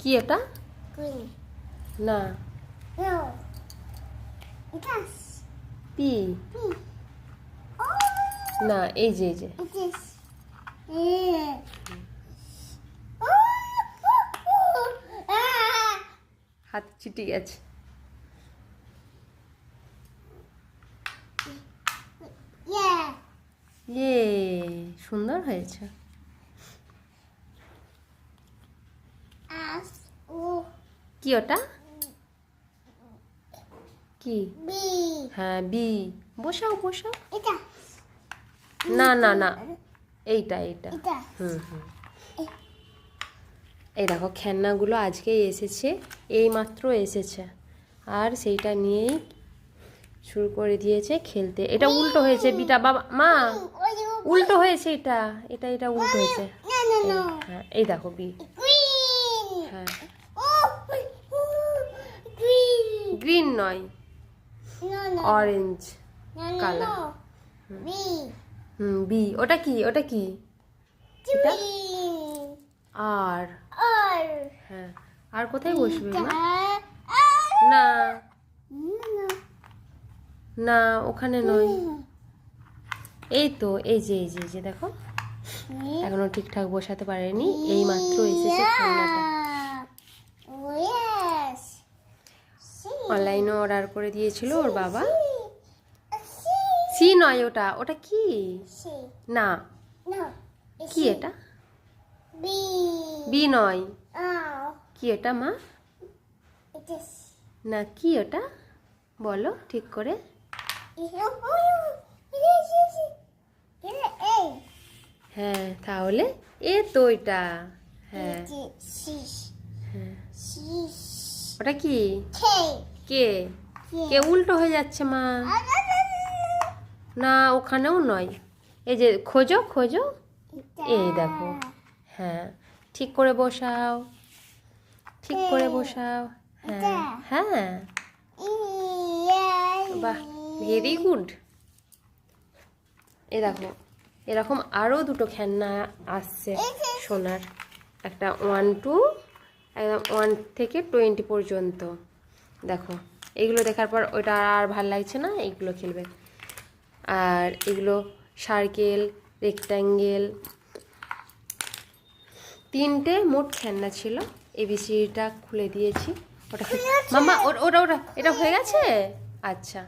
কি এটা? না, পি না, এই যে হাত চিটে গেছে। ইয়ে, সুন্দর হয়েছে। কি ওটা? কি? হ্যাঁ, বি। বসাও। না, এইটা। হুম। এই দেখো, খেলনাগুলো আজকেই এসেছে, এই মাত্র এসেছে, আর সেইটা নিয়েই শুরু করে দিয়েছে খেলতে। এটা উল্টো হয়েছে, বিটা বাবা মা উল্টো হয়েছে, এটা উল্টো হয়েছে। হ্যাঁ, এই দেখো বি। হ্যাঁ, গ্রিন নয়, অরেঞ্জ কালার। বি। ওটা কি? আর হ্যাঁ, আর কোথায় বসবে? না, ওখানে নয়। এই তো, এই যে দেখো, এখনো ঠিকঠাক বসাতে পারেনি, এই মাত্র এসেছে খেলনাটা। অনলাইনে অর্ডার করে দিয়েছিল ওর বাবা। সি নয়, ওটা কি? না, কি এটা? বি নয়। কি এটা মা? না, কি ওটা বলো ঠিক করে। হ্যাঁ, তাহলে এ তো এটা। হ্যাঁ, ওটা কি? কে উল্টো হয়ে যাচ্ছে মা। না, ওখানেও নয়। এই যে খোঁজো, এই দেখো। হ্যাঁ, ঠিক করে বসাও। হ্যাঁ, বাহ, ভেরি গুড। এই দেখো, এরকম আরও দুটো খেলনা আসছে সোনার। একটা 1 to একদম 1 থেকে 20 পর্যন্ত। দেখো, এগুলো দেখার পর ওইটা আর ভাল লাগছে না, এইগুলো খেলবে। আর এগুলো সার্কেল, রেক্ট্যাঙ্গেল, 3টে মোট খেলনা ছিল। এবিসিটা খুলে দিয়েছি। ওটা মাম্মা, ওটা এটা হয়ে গেছে। আচ্ছা।